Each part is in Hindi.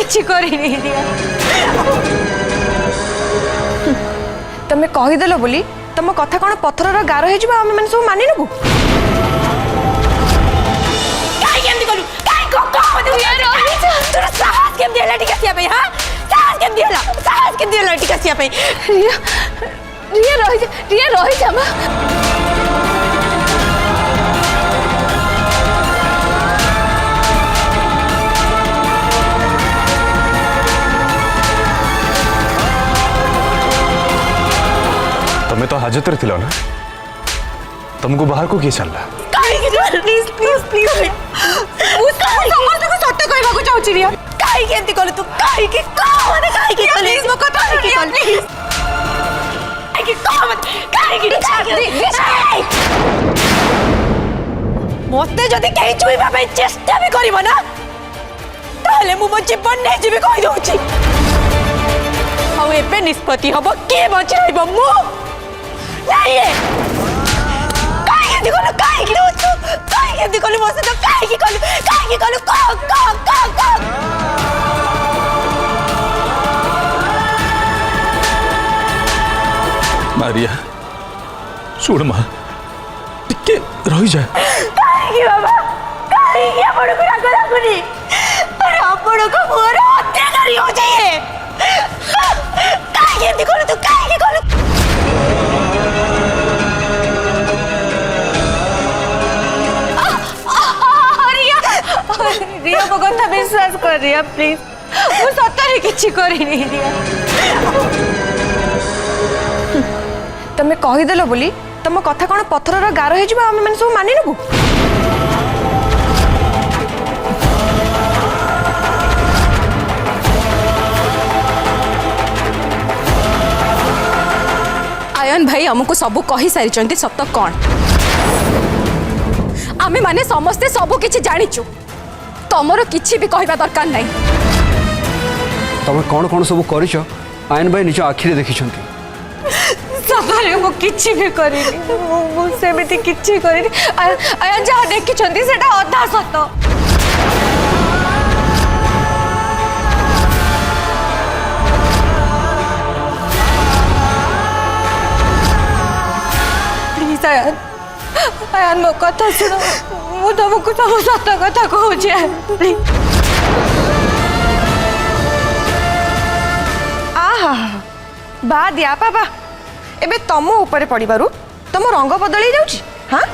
किछि करिनी रिया तमे कहि देलो बोली तम कथा कोन पत्थरर गार हे जिबा हम मन सब मानि नबु काई केमती करू काई को रिया रही जा तोरा साहस केम देला टिकसिया पे हां साहस केम देला टिकसिया पे रिया रही जा मा तुम्हें तो हाजत रे थिलो ना तुमको बाहर को किए चलला प्लीज प्लीज प्लीज समस्त को सत्य कहबा को चाहू रिया काई केमती करू तू काई के माने काई के प्लीज मो कथा काई मते जदि कहीं छुईबा पे चेष्टा भी करिवो ना ताले मु मो जीवन नै जीवी कहि दोछि आ एबे निष्पत्ति हबो के बचि रहइबो मु नहीं काई के दिखलो काई के दिखलो मोसे तो काई के कलु को मारिया सुन मां टिके रही जा काई बाबा काई के आपण को राग लागुनी अरे आपण को मोर हत्या करी हो जाए काई के दिखलो तू काई के कलु रिया को कथा विश्वास कर रिया प्लीज मु सत्य किछि करिनी रिया तमे कहि देलो बोली तम कथा कोन पत्थरर गार हे जिबा हम मन सब मानि नबु आयन भाई हमको सब कही सारी सत कौन आमे माने समस्ते सब किछि जानिचु तमरो किछि भी कहबा दरकार नहीं तमे कौन कौन सब करिछ आयन भाई निज आखिरे देखिछंती सफारे मु किछि भी करिनी मु सेमिति किछि करिनी आया जा देखिछंती सेटा अधा सत प्लीज आयन मो कथा सुनो मु तुमको सब सत कथा कहू छे प्लीज आहा बा दिया पापा एबे तम ऊपर पड़िबारु तम रंग बदली जाउची हां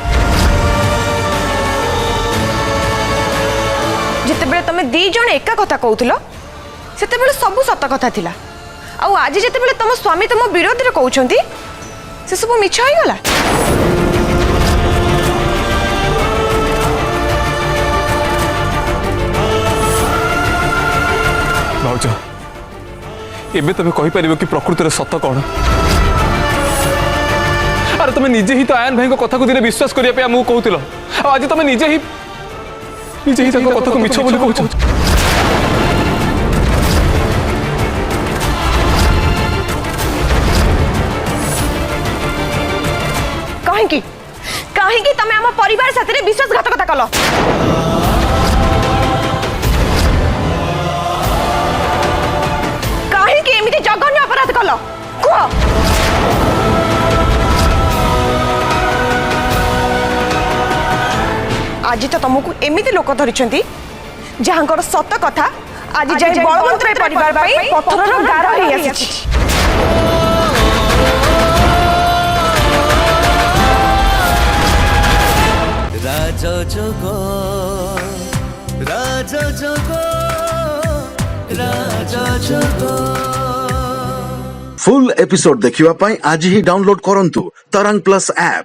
जते बेले तमे दी जण एका कथा कहउथिलो सेते बेले सब सत कथा थिला आ आज जते बेले तम स्वामी तम विरोध रे कहउछंती से सब मिछ होई गला भाउज एबे तमे कहि परिबो कि प्रकृतिर सत कोन अरे तुम निजे ही तो आयन भाई को कथा को दिने विश्वास करिया पे हमहु कहउतिलो आज तुम निजे ही तको कथा को मिछ बोली कहउछ काहे तमे हम परिवार साथे विश्वासघातकता कलो काहे एमिति जघन्य अपराध कलो को आज तो तुमको एमिति लोक धरिछंती जहांकर सत कथा आज जाय बलवंत रे परिवार पई पत्थरर गार हे आसी फुल एपिसोड देखिवा पाई आज ही डाउनलोड करंतु तरंग प्लस ऐप।